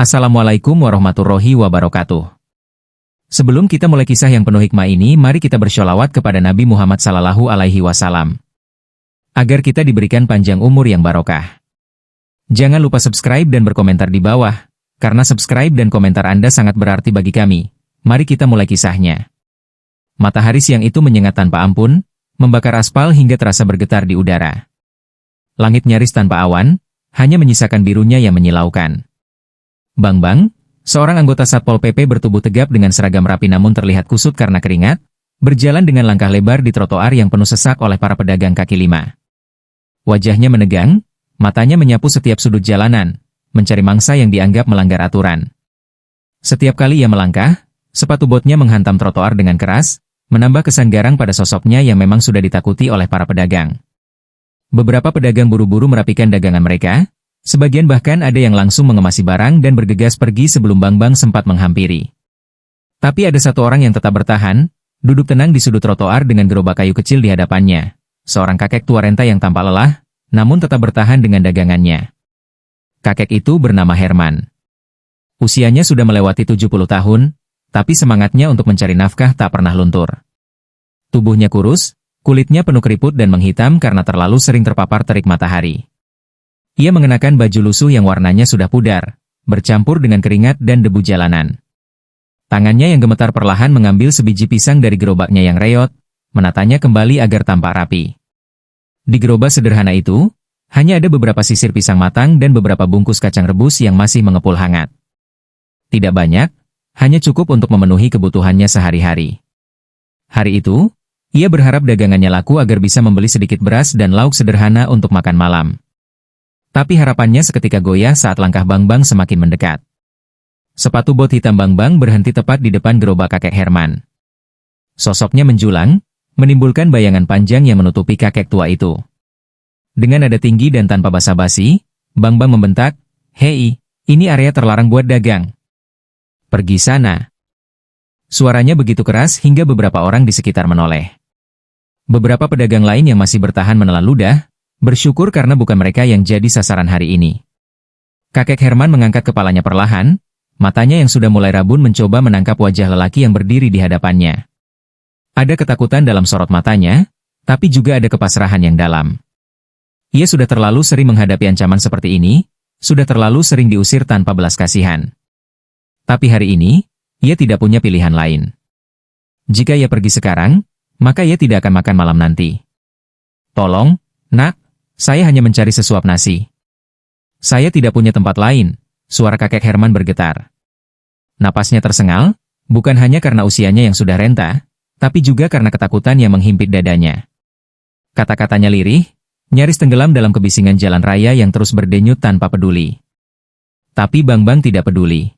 Assalamualaikum warahmatullahi wabarakatuh. Sebelum kita mulai kisah yang penuh hikmah ini, mari kita bersholawat kepada Nabi Muhammad SAW, agar kita diberikan panjang umur yang barokah. Jangan lupa subscribe dan berkomentar di bawah, karena subscribe dan komentar Anda sangat berarti bagi kami. Mari kita mulai kisahnya. Matahari siang itu menyengat tanpa ampun, membakar aspal hingga terasa bergetar di udara. Langit nyaris tanpa awan, hanya menyisakan birunya yang menyilaukan. Bang, seorang anggota Satpol PP bertubuh tegap dengan seragam rapi namun terlihat kusut karena keringat, berjalan dengan langkah lebar di trotoar yang penuh sesak oleh para pedagang kaki lima. Wajahnya menegang, matanya menyapu setiap sudut jalanan, mencari mangsa yang dianggap melanggar aturan. Setiap kali ia melangkah, sepatu botnya menghantam trotoar dengan keras, menambah kesan garang pada sosoknya yang memang sudah ditakuti oleh para pedagang. Beberapa pedagang buru-buru merapikan dagangan mereka, sebagian bahkan ada yang langsung mengemasi barang dan bergegas pergi sebelum Bang sempat menghampiri. Tapi ada satu orang yang tetap bertahan, duduk tenang di sudut trotoar dengan gerobak kayu kecil di hadapannya. Seorang kakek tua renta yang tampak lelah, namun tetap bertahan dengan dagangannya. Kakek itu bernama Herman. Usianya sudah melewati 70 tahun, tapi semangatnya untuk mencari nafkah tak pernah luntur. Tubuhnya kurus, kulitnya penuh keriput dan menghitam karena terlalu sering terpapar terik matahari. Ia mengenakan baju lusuh yang warnanya sudah pudar, bercampur dengan keringat dan debu jalanan. Tangannya yang gemetar perlahan mengambil sebiji pisang dari gerobaknya yang reot, menatanya kembali agar tampak rapi. Di gerobak sederhana itu, hanya ada beberapa sisir pisang matang dan beberapa bungkus kacang rebus yang masih mengepul hangat. Tidak banyak, hanya cukup untuk memenuhi kebutuhannya sehari-hari. Hari itu, ia berharap dagangannya laku agar bisa membeli sedikit beras dan lauk sederhana untuk makan malam. Tapi harapannya seketika goyah saat langkah Bang semakin mendekat. Sepatu bot hitam Bang berhenti tepat di depan gerobak kakek Herman. Sosoknya menjulang, menimbulkan bayangan panjang yang menutupi kakek tua itu. Dengan nada tinggi dan tanpa basa-basi, Bang membentak, "Hei, ini area terlarang buat dagang. Pergi sana." Suaranya begitu keras hingga beberapa orang di sekitar menoleh. Beberapa pedagang lain yang masih bertahan menelan ludah, bersyukur karena bukan mereka yang jadi sasaran hari ini. Kakek Herman mengangkat kepalanya perlahan, matanya yang sudah mulai rabun mencoba menangkap wajah lelaki yang berdiri di hadapannya. Ada ketakutan dalam sorot matanya, tapi juga ada kepasrahan yang dalam. Ia sudah terlalu sering menghadapi ancaman seperti ini, sudah terlalu sering diusir tanpa belas kasihan. Tapi hari ini, ia tidak punya pilihan lain. Jika ia pergi sekarang, maka ia tidak akan makan malam nanti. "Tolong, Nak, saya hanya mencari sesuap nasi. Saya tidak punya tempat lain," suara kakek Herman bergetar. Napasnya tersengal, bukan hanya karena usianya yang sudah renta, tapi juga karena ketakutan yang menghimpit dadanya. Kata-katanya lirih, nyaris tenggelam dalam kebisingan jalan raya yang terus berdenyut tanpa peduli. Tapi Bang tidak peduli.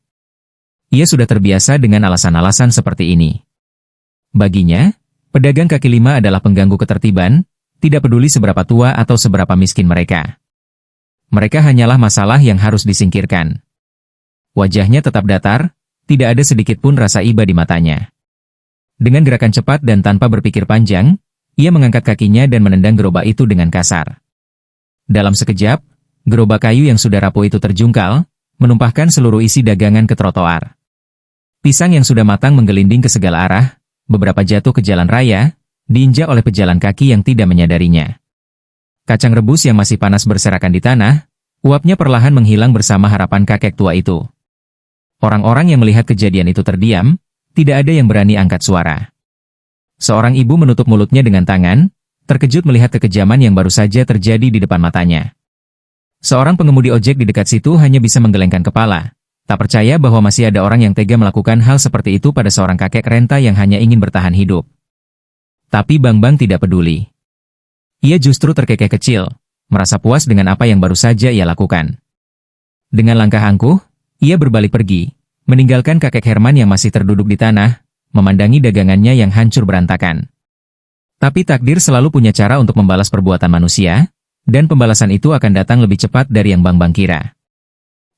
Ia sudah terbiasa dengan alasan-alasan seperti ini. Baginya, pedagang kaki lima adalah pengganggu ketertiban, tidak peduli seberapa tua atau seberapa miskin mereka. Mereka hanyalah masalah yang harus disingkirkan. Wajahnya tetap datar, tidak ada sedikit pun rasa iba di matanya. Dengan gerakan cepat dan tanpa berpikir panjang, ia mengangkat kakinya dan menendang gerobak itu dengan kasar. Dalam sekejap, gerobak kayu yang sudah rapuh itu terjungkal, menumpahkan seluruh isi dagangan ke trotoar. Pisang yang sudah matang menggelinding ke segala arah, beberapa jatuh ke jalan raya, diinjak oleh pejalan kaki yang tidak menyadarinya. Kacang rebus yang masih panas berserakan di tanah, uapnya perlahan menghilang bersama harapan kakek tua itu. Orang-orang yang melihat kejadian itu terdiam, tidak ada yang berani angkat suara. Seorang ibu menutup mulutnya dengan tangan, terkejut melihat kekejaman yang baru saja terjadi di depan matanya. Seorang pengemudi ojek di dekat situ hanya bisa menggelengkan kepala, tak percaya bahwa masih ada orang yang tega melakukan hal seperti itu pada seorang kakek renta yang hanya ingin bertahan hidup. Tapi Bang tidak peduli. Ia justru terkekeh kecil, merasa puas dengan apa yang baru saja ia lakukan. Dengan langkah angkuh, ia berbalik pergi, meninggalkan kakek Herman yang masih terduduk di tanah, memandangi dagangannya yang hancur berantakan. Tapi takdir selalu punya cara untuk membalas perbuatan manusia, dan pembalasan itu akan datang lebih cepat dari yang Bang kira.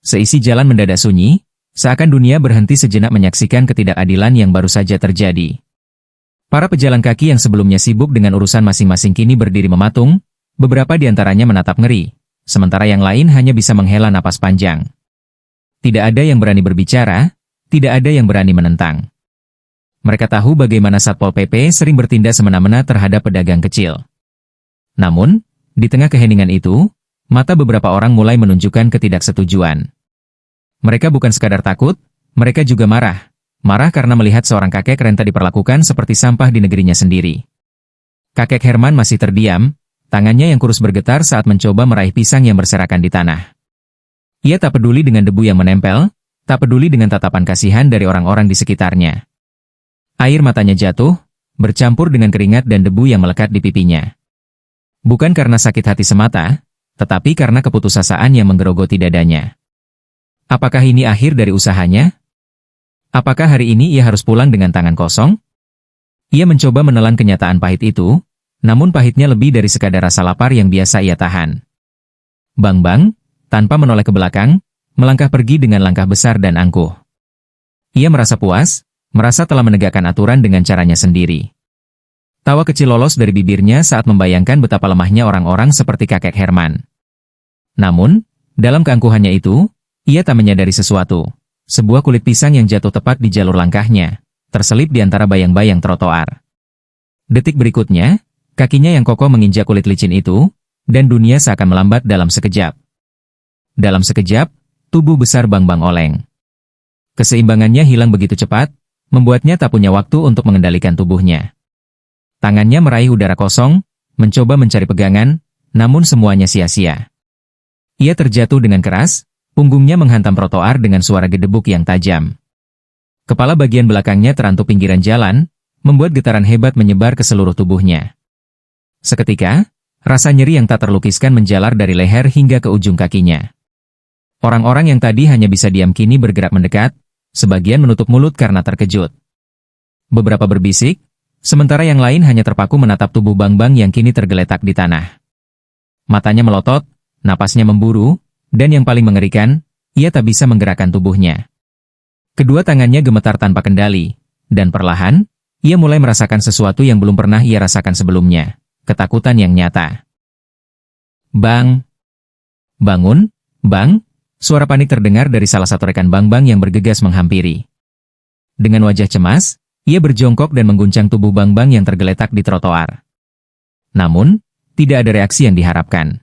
Seisi jalan mendadak sunyi, seakan dunia berhenti sejenak menyaksikan ketidakadilan yang baru saja terjadi. Para pejalan kaki yang sebelumnya sibuk dengan urusan masing-masing kini berdiri mematung, beberapa di antaranya menatap ngeri, sementara yang lain hanya bisa menghela napas panjang. Tidak ada yang berani berbicara, tidak ada yang berani menentang. Mereka tahu bagaimana Satpol PP sering bertindak semena-mena terhadap pedagang kecil. Namun, di tengah keheningan itu, mata beberapa orang mulai menunjukkan ketidaksetujuan. Mereka bukan sekadar takut, mereka juga marah. Marah karena melihat seorang kakek renta diperlakukan seperti sampah di negerinya sendiri. Kakek Herman masih terdiam, tangannya yang kurus bergetar saat mencoba meraih pisang yang berserakan di tanah. Ia tak peduli dengan debu yang menempel, tak peduli dengan tatapan kasihan dari orang-orang di sekitarnya. Air matanya jatuh, bercampur dengan keringat dan debu yang melekat di pipinya. Bukan karena sakit hati semata, tetapi karena keputusasaan yang menggerogoti dadanya. Apakah ini akhir dari usahanya? Apakah hari ini ia harus pulang dengan tangan kosong? Ia mencoba menelan kenyataan pahit itu, namun pahitnya lebih dari sekadar rasa lapar yang biasa ia tahan. Bang-bang, tanpa menoleh ke belakang, melangkah pergi dengan langkah besar dan angkuh. Ia merasa puas, merasa telah menegakkan aturan dengan caranya sendiri. Tawa kecil lolos dari bibirnya saat membayangkan betapa lemahnya orang-orang seperti kakek Herman. Namun, dalam keangkuhannya itu, ia tak menyadari sesuatu. Sebuah kulit pisang yang jatuh tepat di jalur langkahnya, terselip di antara bayang-bayang trotoar. Detik berikutnya, kakinya yang kokoh menginjak kulit licin itu, dan dunia seakan melambat dalam sekejap. Dalam sekejap, tubuh besar Bang-Bang oleng. Keseimbangannya hilang begitu cepat, membuatnya tak punya waktu untuk mengendalikan tubuhnya. Tangannya meraih udara kosong, mencoba mencari pegangan, namun semuanya sia-sia. Ia terjatuh dengan keras, punggungnya menghantam trotoar dengan suara gedebuk yang tajam. Kepala bagian belakangnya terantuk pinggiran jalan, membuat getaran hebat menyebar ke seluruh tubuhnya. Seketika, rasa nyeri yang tak terlukiskan menjalar dari leher hingga ke ujung kakinya. Orang-orang yang tadi hanya bisa diam kini bergerak mendekat, sebagian menutup mulut karena terkejut. Beberapa berbisik, sementara yang lain hanya terpaku menatap tubuh Bang-Bang yang kini tergeletak di tanah. Matanya melotot, napasnya memburu, dan yang paling mengerikan, ia tak bisa menggerakkan tubuhnya. Kedua tangannya gemetar tanpa kendali, dan perlahan, ia mulai merasakan sesuatu yang belum pernah ia rasakan sebelumnya, ketakutan yang nyata. Bang! Bangun, Bang! Suara panik terdengar dari salah satu rekan Bang-Bang yang bergegas menghampiri. Dengan wajah cemas, ia berjongkok dan mengguncang tubuh Bang-Bang yang tergeletak di trotoar. Namun, tidak ada reaksi yang diharapkan.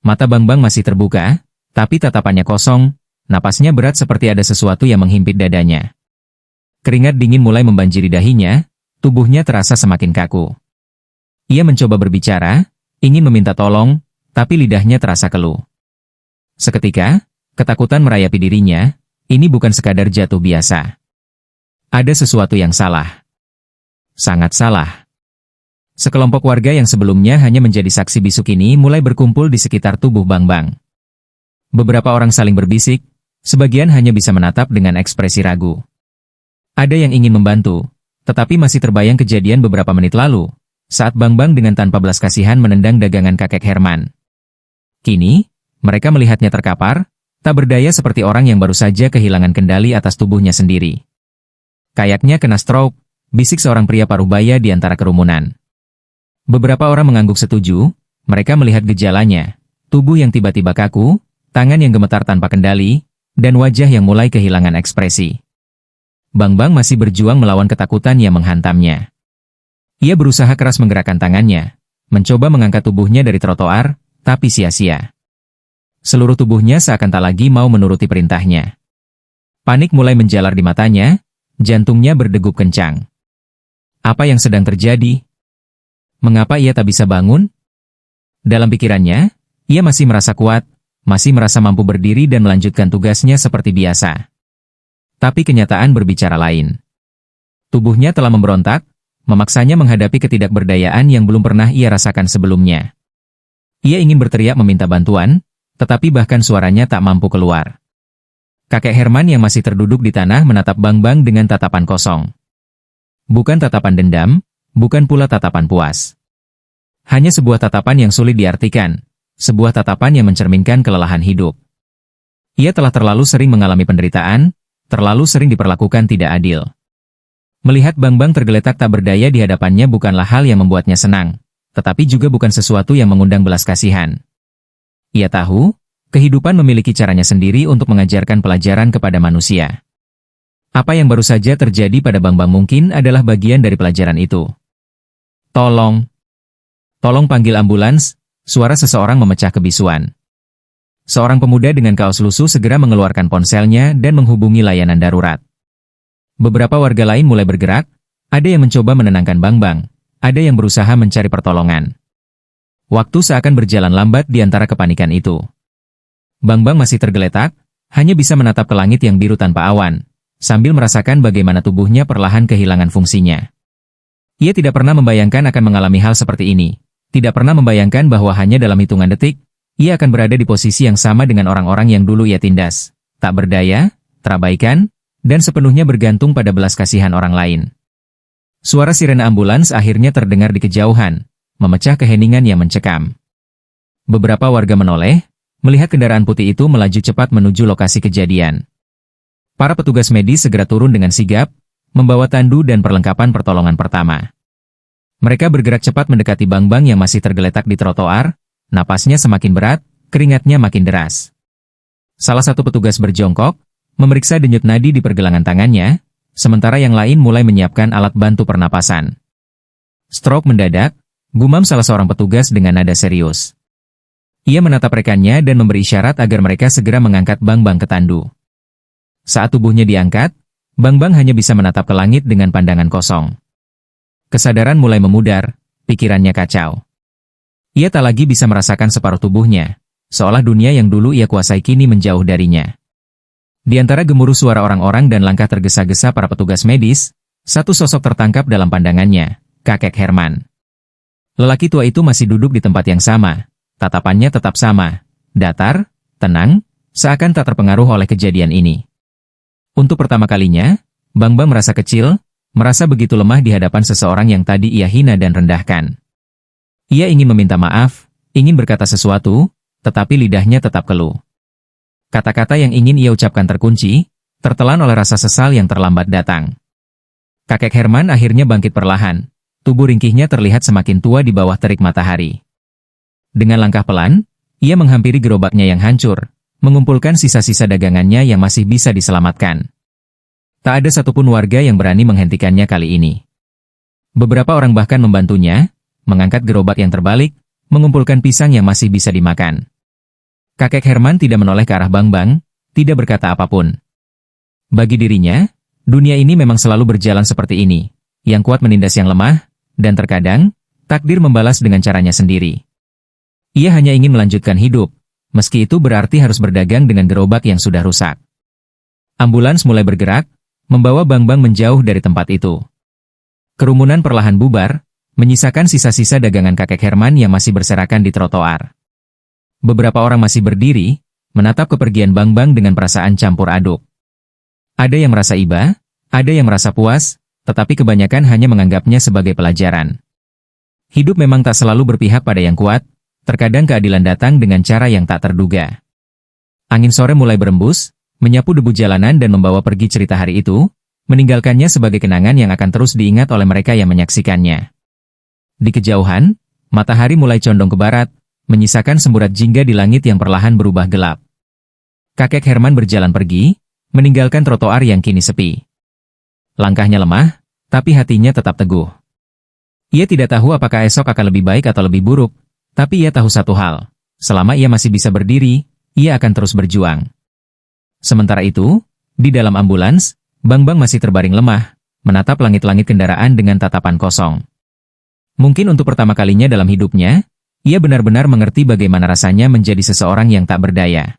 Mata Bang-Bang masih terbuka, tapi tatapannya kosong, napasnya berat seperti ada sesuatu yang menghimpit dadanya. Keringat dingin mulai membanjiri dahinya, tubuhnya terasa semakin kaku. Ia mencoba berbicara, ingin meminta tolong, tapi lidahnya terasa keluh. Seketika, ketakutan merayapi dirinya, ini bukan sekadar jatuh biasa. Ada sesuatu yang salah. Sangat salah. Sekelompok warga yang sebelumnya hanya menjadi saksi bisu ini mulai berkumpul di sekitar tubuh Bang-Bang. Beberapa orang saling berbisik, sebagian hanya bisa menatap dengan ekspresi ragu. Ada yang ingin membantu, tetapi masih terbayang kejadian beberapa menit lalu, saat Bang-Bang dengan tanpa belas kasihan menendang dagangan kakek Herman. Kini, mereka melihatnya terkapar, tak berdaya seperti orang yang baru saja kehilangan kendali atas tubuhnya sendiri. Kayaknya kena stroke, bisik seorang pria parubaya di antara kerumunan. Beberapa orang mengangguk setuju, mereka melihat gejalanya, tubuh yang tiba-tiba kaku, tangan yang gemetar tanpa kendali, dan wajah yang mulai kehilangan ekspresi. Bang-Bang masih berjuang melawan ketakutan yang menghantamnya. Ia berusaha keras menggerakkan tangannya, mencoba mengangkat tubuhnya dari trotoar, tapi sia-sia. Seluruh tubuhnya seakan tak lagi mau menuruti perintahnya. Panik mulai menjalar di matanya, jantungnya berdegup kencang. Apa yang sedang terjadi? Mengapa ia tak bisa bangun? Dalam pikirannya, ia masih merasa kuat, masih merasa mampu berdiri dan melanjutkan tugasnya seperti biasa. Tapi kenyataan berbicara lain. Tubuhnya telah memberontak, memaksanya menghadapi ketidakberdayaan yang belum pernah ia rasakan sebelumnya. Ia ingin berteriak meminta bantuan, tetapi bahkan suaranya tak mampu keluar. Kakek Herman yang masih terduduk di tanah menatap Bang-Bang dengan tatapan kosong. Bukan tatapan dendam, bukan pula tatapan puas. Hanya sebuah tatapan yang sulit diartikan, sebuah tatapan yang mencerminkan kelelahan hidup. Ia telah terlalu sering mengalami penderitaan, terlalu sering diperlakukan tidak adil. Melihat Bang-Bang tergeletak tak berdaya di hadapannya bukanlah hal yang membuatnya senang, tetapi juga bukan sesuatu yang mengundang belas kasihan. Ia tahu, Kehidupan memiliki caranya sendiri untuk mengajarkan pelajaran kepada manusia. Apa yang baru saja terjadi pada Bambang mungkin adalah bagian dari pelajaran itu. Tolong. Tolong panggil ambulans, suara seseorang memecah kebisuan. Seorang pemuda dengan kaos lusuh segera mengeluarkan ponselnya dan menghubungi layanan darurat. Beberapa warga lain mulai bergerak, ada yang mencoba menenangkan Bambang, ada yang berusaha mencari pertolongan. Waktu seakan berjalan lambat di antara kepanikan itu. Bambang masih tergeletak, hanya bisa menatap ke langit yang biru tanpa awan, sambil merasakan bagaimana tubuhnya perlahan kehilangan fungsinya. Ia tidak pernah membayangkan akan mengalami hal seperti ini, tidak pernah membayangkan bahwa hanya dalam hitungan detik, ia akan berada di posisi yang sama dengan orang-orang yang dulu ia tindas, tak berdaya, terabaikan, dan sepenuhnya bergantung pada belas kasihan orang lain. Suara sirene ambulans akhirnya terdengar di kejauhan, memecah keheningan yang mencekam. Beberapa warga menoleh, melihat kendaraan putih itu melaju cepat menuju lokasi kejadian. Para petugas medis segera turun dengan sigap, membawa tandu dan perlengkapan pertolongan pertama. Mereka bergerak cepat mendekati Bambang yang masih tergeletak di trotoar, napasnya semakin berat, keringatnya makin deras. Salah satu petugas berjongkok, memeriksa denyut nadi di pergelangan tangannya, sementara yang lain mulai menyiapkan alat bantu pernapasan. Stroke mendadak, gumam salah seorang petugas dengan nada serius. Ia menatap rekannya dan memberi isyarat agar mereka segera mengangkat Bambang ke tandu. Saat tubuhnya diangkat, Bambang hanya bisa menatap ke langit dengan pandangan kosong. Kesadaran mulai memudar, pikirannya kacau. Ia tak lagi bisa merasakan separuh tubuhnya, seolah dunia yang dulu ia kuasai kini menjauh darinya. Di antara gemuruh suara orang-orang dan langkah tergesa-gesa para petugas medis, satu sosok tertangkap dalam pandangannya, kakek Herman. Lelaki tua itu masih duduk di tempat yang sama, tatapannya tetap sama, datar, tenang, seakan tak terpengaruh oleh kejadian ini. Untuk pertama kalinya, Bambang merasa kecil, merasa begitu lemah di hadapan seseorang yang tadi ia hina dan rendahkan. Ia ingin meminta maaf, ingin berkata sesuatu, tetapi lidahnya tetap keluh. Kata-kata yang ingin ia ucapkan terkunci, tertelan oleh rasa sesal yang terlambat datang. Kakek Herman akhirnya bangkit perlahan, tubuh ringkihnya terlihat semakin tua di bawah terik matahari. Dengan langkah pelan, ia menghampiri gerobaknya yang hancur, mengumpulkan sisa-sisa dagangannya yang masih bisa diselamatkan. Tak ada satupun warga yang berani menghentikannya kali ini. Beberapa orang bahkan membantunya, mengangkat gerobak yang terbalik, mengumpulkan pisang yang masih bisa dimakan. Kakek Herman tidak menoleh ke arah Bambang, tidak berkata apapun. Bagi dirinya, dunia ini memang selalu berjalan seperti ini, yang kuat menindas yang lemah, dan terkadang, takdir membalas dengan caranya sendiri. Ia hanya ingin melanjutkan hidup, meski itu berarti harus berdagang dengan gerobak yang sudah rusak. Ambulans mulai bergerak, membawa Bambang menjauh dari tempat itu. Kerumunan perlahan bubar, menyisakan sisa-sisa dagangan kakek Herman yang masih berserakan di trotoar. Beberapa orang masih berdiri, menatap kepergian Bambang dengan perasaan campur aduk. Ada yang merasa iba, ada yang merasa puas, tetapi kebanyakan hanya menganggapnya sebagai pelajaran. Hidup memang tak selalu berpihak pada yang kuat, terkadang keadilan datang dengan cara yang tak terduga. Angin sore mulai berembus, menyapu debu jalanan dan membawa pergi cerita hari itu, meninggalkannya sebagai kenangan yang akan terus diingat oleh mereka yang menyaksikannya. Di kejauhan, matahari mulai condong ke barat, menyisakan semburat jingga di langit yang perlahan berubah gelap. Kakek Herman berjalan pergi, meninggalkan trotoar yang kini sepi. Langkahnya lemah, tapi hatinya tetap teguh. Ia tidak tahu apakah esok akan lebih baik atau lebih buruk, tapi ia tahu satu hal, selama ia masih bisa berdiri, ia akan terus berjuang. Sementara itu, di dalam ambulans, Bambang masih terbaring lemah, menatap langit-langit kendaraan dengan tatapan kosong. Mungkin untuk pertama kalinya dalam hidupnya, ia benar-benar mengerti bagaimana rasanya menjadi seseorang yang tak berdaya.